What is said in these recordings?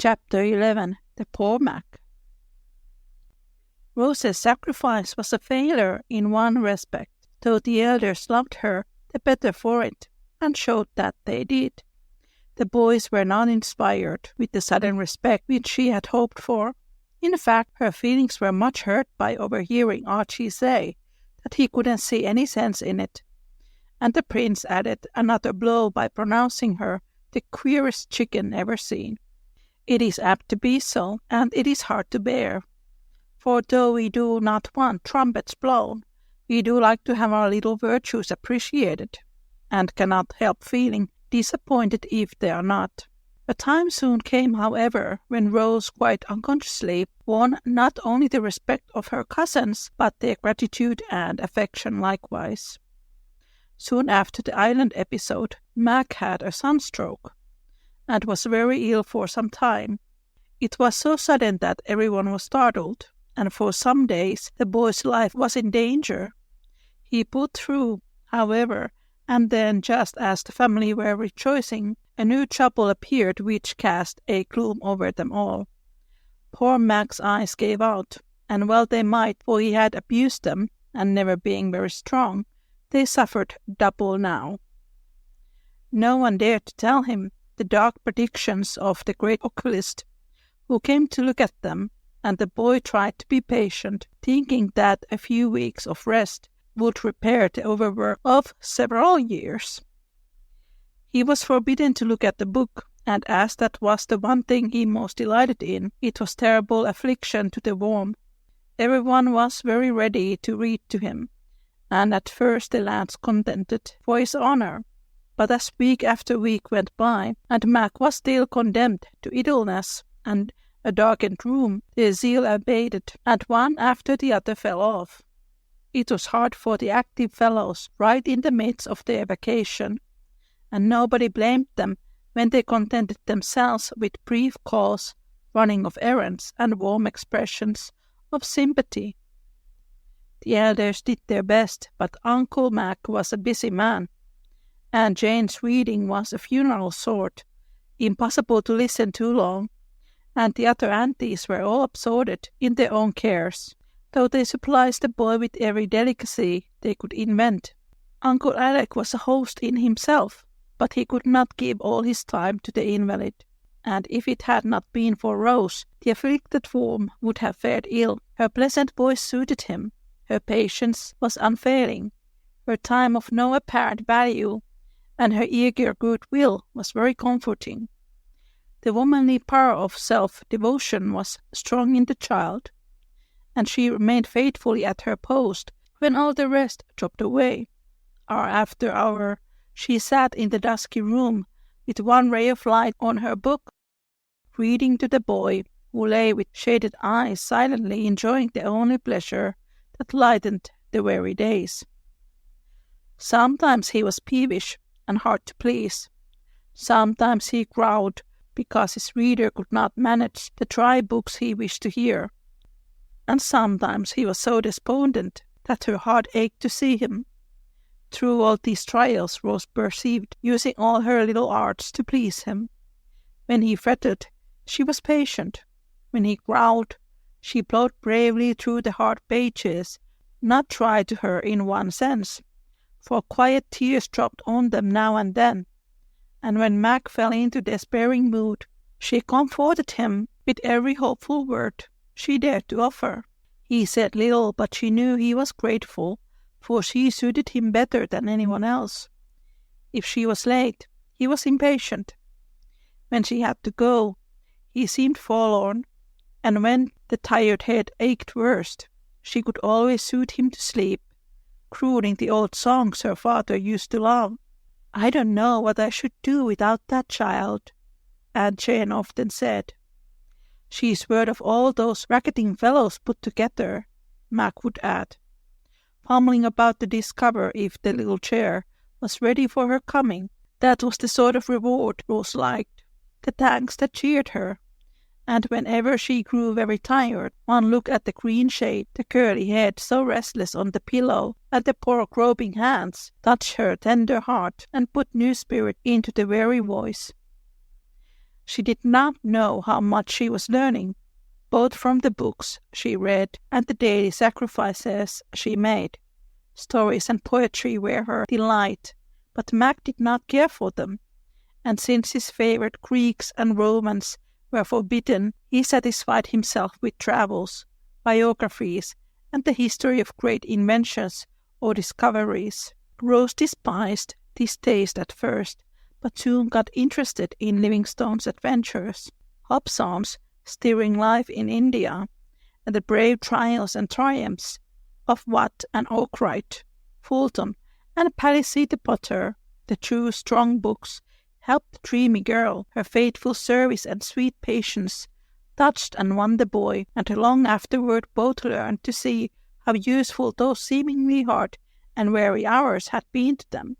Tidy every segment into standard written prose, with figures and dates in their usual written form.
Chapter 11. The Poor Mac. Rose's sacrifice was a failure in one respect, though the elders loved her the better for it, and showed that they did. The boys were not inspired with the sudden respect which she had hoped for. In fact, her feelings were much hurt by overhearing Archie say that he couldn't see any sense in it, and the prince added another blow by pronouncing her the queerest chicken ever seen. It is apt to be so, and it is hard to bear. For though we do not want trumpets blown, we do like to have our little virtues appreciated, and cannot help feeling disappointed if they are not. A time soon came, however, when Rose quite unconsciously won not only the respect of her cousins, but their gratitude and affection likewise. Soon after the island episode, Mac had a sunstroke, and was very ill for some time. It was so sudden that everyone was startled, and for some days the boy's life was in danger. He pulled through, however, and then, just as the family were rejoicing, a new trouble appeared which cast a gloom over them all. Poor Mac's eyes gave out, and well they might, for he had abused them, and never being very strong, they suffered double now. No one dared to tell him the dark predictions of the great oculist, who came to look at them, and the boy tried to be patient, thinking that a few weeks of rest would repair the overwork of several years. He was forbidden to look at the book, and as that was the one thing he most delighted in, it was terrible affliction to the worm. Everyone was very ready to read to him, and at first the lads contented for his honour. But as week after week went by, and Mac was still condemned to idleness and a darkened room, their zeal abated, and one after the other fell off. It was hard for the active fellows right in the midst of their vacation, and nobody blamed them when they contented themselves with brief calls, running of errands, and warm expressions of sympathy. The elders did their best, but Uncle Mac was a busy man, and Jane's reading was a funeral sort, impossible to listen too long, and the other aunties were all absorbed in their own cares, though they supplied the boy with every delicacy they could invent. Uncle Alec was a host in himself, but he could not give all his time to the invalid, and if it had not been for Rose, the afflicted worm would have fared ill. Her pleasant voice suited him, her patience was unfailing, her time of no apparent value, and her eager goodwill was very comforting. The womanly power of self-devotion was strong in the child, and she remained faithfully at her post when all the rest dropped away. Hour after hour she sat in the dusky room with one ray of light on her book, reading to the boy, who lay with shaded eyes silently enjoying the only pleasure that lightened the weary days. Sometimes he was peevish and hard to please. Sometimes he growled because his reader could not manage the dry books he wished to hear, and sometimes he was so despondent that her heart ached to see him. Through all these trials Rose perceived, using all her little arts to please him. When he fretted, she was patient. When he growled, she plowed bravely through the hard pages, not dry to her in one sense, for quiet tears dropped on them now and then, and when Mac fell into despairing mood, she comforted him with every hopeful word she dared to offer. He said little, but she knew he was grateful, for she suited him better than anyone else. If she was late, he was impatient. When she had to go, he seemed forlorn, and when the tired head ached worst, she could always soothe him to sleep, crooning the old songs her father used to love. "I don't know what I should do without that child," Aunt Jane often said. "She's worth of all those racketing fellows put together," Mac would add, fumbling about to discover if the little chair was ready for her coming. That was the sort of reward Rose liked, the thanks that cheered her. And whenever she grew very tired, one look at the green shade, the curly head so restless on the pillow, and the poor groping hands, touched her tender heart and put new spirit into the weary voice. She did not know how much she was learning, both from the books she read and the daily sacrifices she made. Stories and poetry were her delight, but Mac did not care for them, and since his favorite Greeks and Romans were forbidden, he satisfied himself with travels, biographies, and the history of great inventions or discoveries. Rose despised this taste at first, but soon got interested in Livingstone's adventures, Hobson's stirring life in India, and the brave trials and triumphs of Watt and Arkwright, Fulton, and Palissy the Potter. The true strong books helped the dreamy girl. Her faithful service and sweet patience touched and won the boy, and long afterward both learned to see how useful those seemingly hard and weary hours had been to them.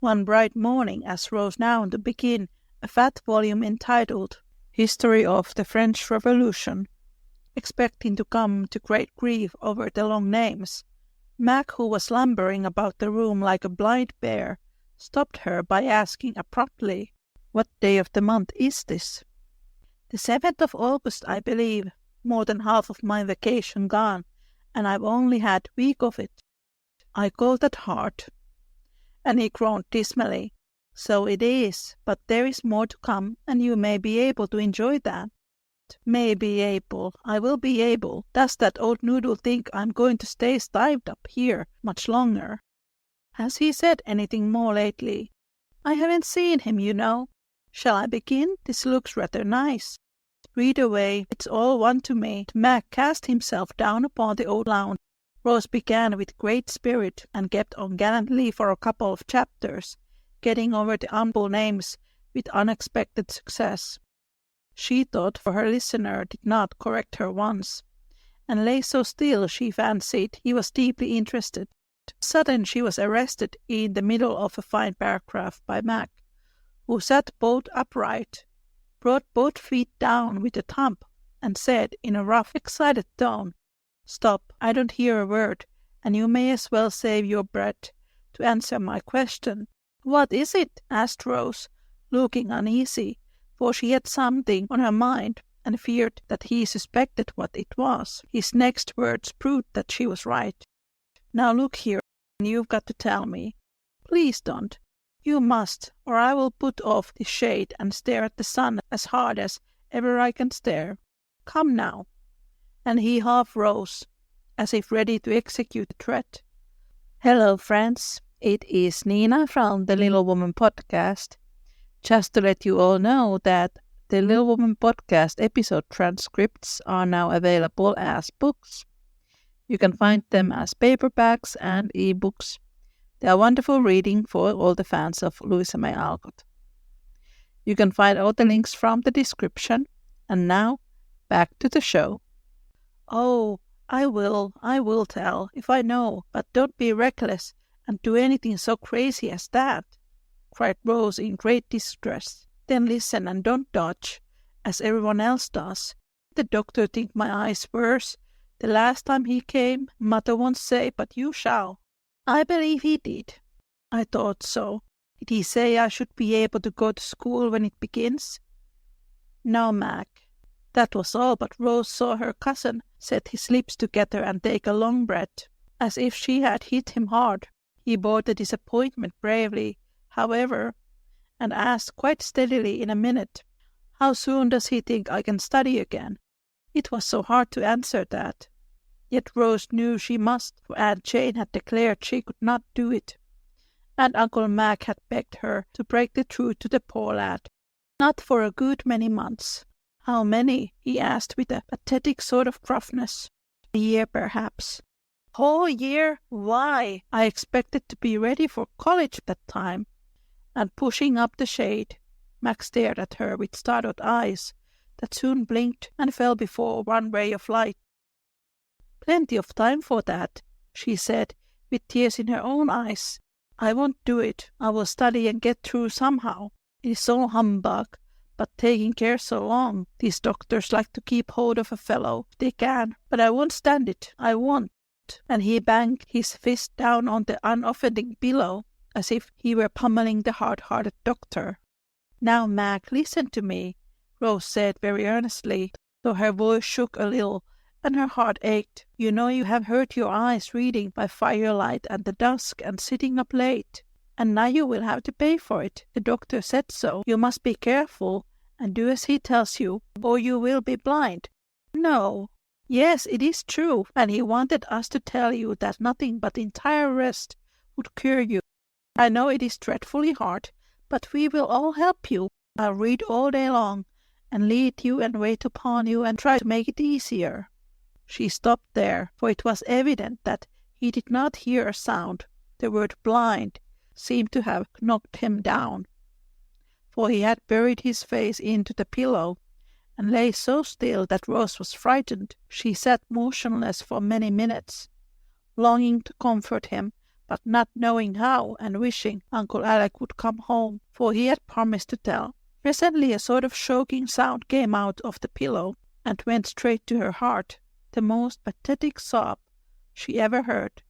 One bright morning, as Rose now to begin a fat volume entitled History of the French Revolution, expecting to come to great grief over the long names, Mac, who was lumbering about the room like a blind bear, stopped her by asking abruptly, "What day of the month is this?" "The 7th of August, I believe. More than half of my vacation gone, and I've only had a week of it." "I call that hard." And he groaned dismally. "So it is, but there is more to come, and you may be able to enjoy that." "May be able. I will be able. Does that old noodle think I'm going to stay stived up here much longer?" "Has he said anything more lately?" "I haven't seen him, you know. Shall I begin? This looks rather nice." "Read away. It's all one to me." Mac cast himself down upon the old lounge. Rose began with great spirit and kept on gallantly for a couple of chapters, getting over the humble names with unexpected success. She thought, for her listener did not correct her once, and lay so still she fancied he was deeply interested. Suddenly she was arrested in the middle of a fine paragraph by Mac, who sat bolt upright, brought both feet down with a thump, and said in a rough, excited tone, "Stop, I don't hear a word, and you may as well save your breath to answer my question." "What is it?" asked Rose, looking uneasy, for she had something on her mind, and feared that he suspected what it was. His next words proved that she was right. "Now look here, you've got to tell me." "Please don't." "You must, or I will put off this shade and stare at the sun as hard as ever I can stare. Come now." And he half rose, as if ready to execute the threat. "Hello, friends. It is Niina from the Little Woman Podcast. Just to let you all know that the Little Woman Podcast episode transcripts are now available as books. You can find them as paperbacks and ebooks. They are wonderful reading for all the fans of Louisa May Alcott. You can find all the links from the description. And now, back to the show. "Oh, I will tell, if I know, but don't be reckless and do anything so crazy as that," cried Rose in great distress. "Then listen and don't dodge, as everyone else does. The doctor think my eyes worse the last time he came. Mother won't say, but you shall." "I believe he did." "I thought so. Did he say I should be able to go to school when it begins?" "No, Mac." That was all, but Rose saw her cousin set his lips together and take a long breath, as if she had hit him hard. He bore the disappointment bravely, however, and asked quite steadily in a minute, "How soon does he think I can study again?" It was so hard to answer that. Yet Rose knew she must, for Aunt Jane had declared she could not do it, and Uncle Mac had begged her to break the truth to the poor lad. Not for a good many months. "How many?" he asked with a pathetic sort of gruffness. "A year, perhaps." "Whole year? Why, I expected to be ready for college that time." And pushing up the shade, Mac stared at her with startled eyes that soon blinked and fell before one ray of light. "Plenty of time for that," she said, with tears in her own eyes. "I won't do it. I will study and get through somehow. It is all humbug, but taking care so long. These doctors like to keep hold of a fellow if they can, but I won't stand it. I won't." And he banged his fist down on the unoffending pillow, as if he were pummeling the hard-hearted doctor. "Now, Mac, listen to me," Rose said very earnestly, though her voice shook a little and her heart ached. "You know you have hurt your eyes reading by firelight at the dusk and sitting up late. And now you will have to pay for it. The doctor said so. You must be careful and do as he tells you, or you will be blind." "No." "Yes, it is true, and he wanted us to tell you that nothing but entire rest would cure you. I know it is dreadfully hard, but we will all help you. I'll read all day long, and lead you and wait upon you and try to make it easier." She stopped there, for it was evident that he did not hear a sound. The word blind seemed to have knocked him down, for he had buried his face into the pillow and lay so still that Rose was frightened. She sat motionless for many minutes, longing to comfort him, but not knowing how, and wishing Uncle Alec would come home, for he had promised to tell. Presently a sort of choking sound came out of the pillow and went straight to her heart, the most pathetic sob she ever heard.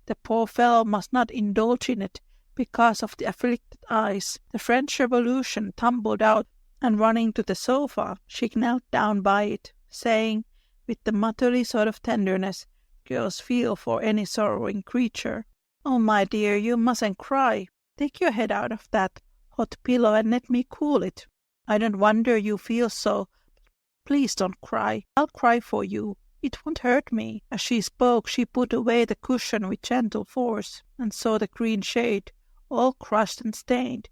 The poor fellow must not indulge in it because of the afflicted eyes. The French Revolution tumbled out, and running to the sofa, she knelt down by it, saying, with the motherly sort of tenderness girls feel for any sorrowing creature, "Oh, my dear, you mustn't cry. Take your head out of that hot pillow and let me cool it. I don't wonder you feel so. Please don't cry. I'll cry for you. It won't hurt me." As she spoke, she put away the cushion with gentle force, and saw the green shade, all crushed and stained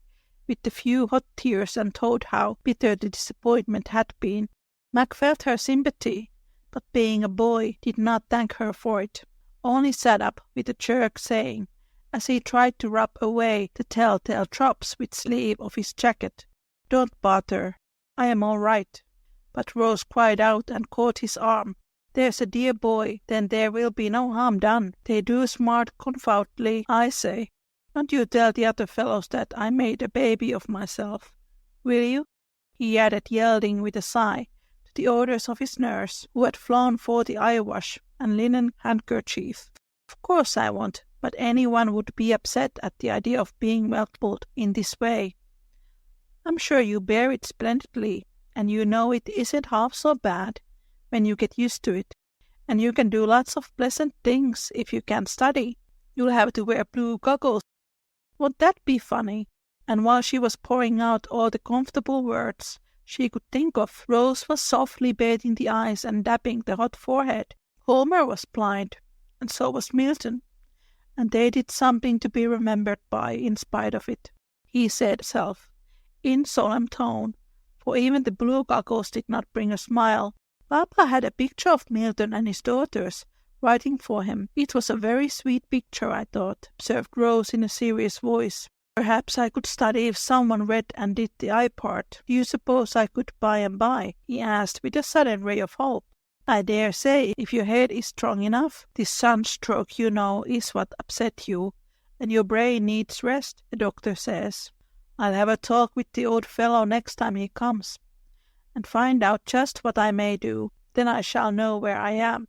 with the few hot tears, and told how bitter the disappointment had been. Mac felt her sympathy, but being a boy, did not thank her for it, only sat up with a jerk, saying, as he tried to rub away the telltale drops with the sleeve of his jacket, "Don't bother. I am all right." But Rose cried out and caught his arm. "There's a dear boy, then there will be no harm done. They do smart confoundedly, I say. Don't you tell the other fellows that I made a baby of myself, will you?" he added, yielding with a sigh to the orders of his nurse, who had flown for the eyewash and linen handkerchief. "Of course I won't, but anyone would be upset at the idea of being welcomed in this way. I'm sure you bear it splendidly, and you know it isn't half so bad when you get used to it, and you can do lots of pleasant things if you can study. You'll have to wear blue goggles. Won't that be funny?" And while she was pouring out all the comfortable words she could think of, Rose was softly bathing the eyes and dabbing the hot forehead. Homer was blind, and so was Milton, and they did something to be remembered by in spite of it, he said himself, in solemn tone, for even the blue goggles did not bring a smile. "Papa had a picture of Milton and his daughters writing for him. It was a very sweet picture, I thought," observed Rose in a serious voice. "Perhaps I could study if someone read and did the eye part. Do you suppose I could by and by?" he asked with a sudden ray of hope. "I dare say, if your head is strong enough. This sunstroke, you know, is what upset you, and your brain needs rest, the doctor says. I'll have a talk with the old fellow next time he comes, and find out just what I may do. Then I shall know where I am.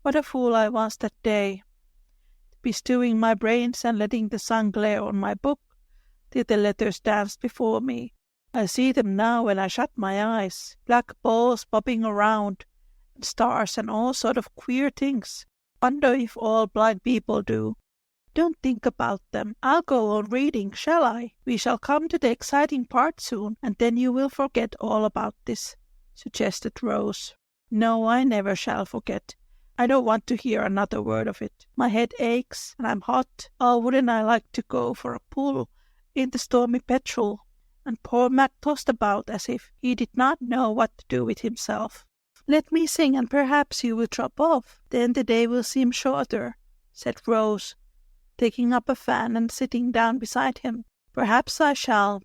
What a fool I was that day, to be stewing my brains and letting the sun glare on my book till the letters danced before me. I see them now when I shut my eyes, black balls bobbing around, and stars and all sort of queer things. Wonder if all blind people do. Don't think about them. I'll go on reading, shall I? We shall come to the exciting part soon, and then you will forget all about this," suggested Rose. "No, I never shall forget. I don't want to hear another word of it. My head aches, and I'm hot. Oh, wouldn't I like to go for a pull in the stormy petrel?" And poor Mac tossed about as if he did not know what to do with himself. "Let me sing, and perhaps you will drop off. Then the day will seem shorter," said Rose, taking up a fan and sitting down beside him. "Perhaps I shall.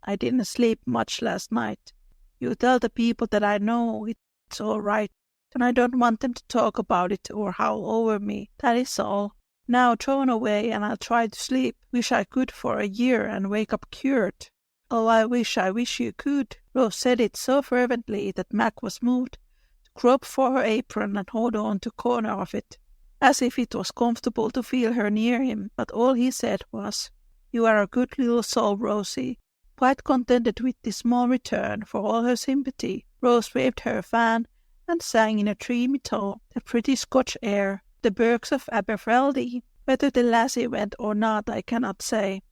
I didn't sleep much last night. You tell the people that I know it's all right, and I don't want them to talk about it or howl over me. That is all. Now thrown away, and I'll try to sleep. Wish I could for a year and wake up cured." "Oh, I wish you could." Rose said it so fervently that Mac was moved to grope for her apron and hold on to a corner of it, as if it was comfortable to feel her near him. But all he said was, "You are a good little soul, Rosie, Quite contented with this small return for all her sympathy, Rose waved her fan and sang in a dreamy tone the pretty Scotch air, The Burghs of Aberfeldy. Whether the lassie went or not I cannot say,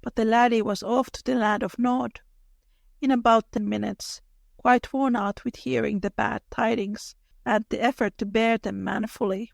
but the laddie was off to the land of Nod in about 10 minutes, quite worn out with hearing the bad tidings and the effort to bear them manfully.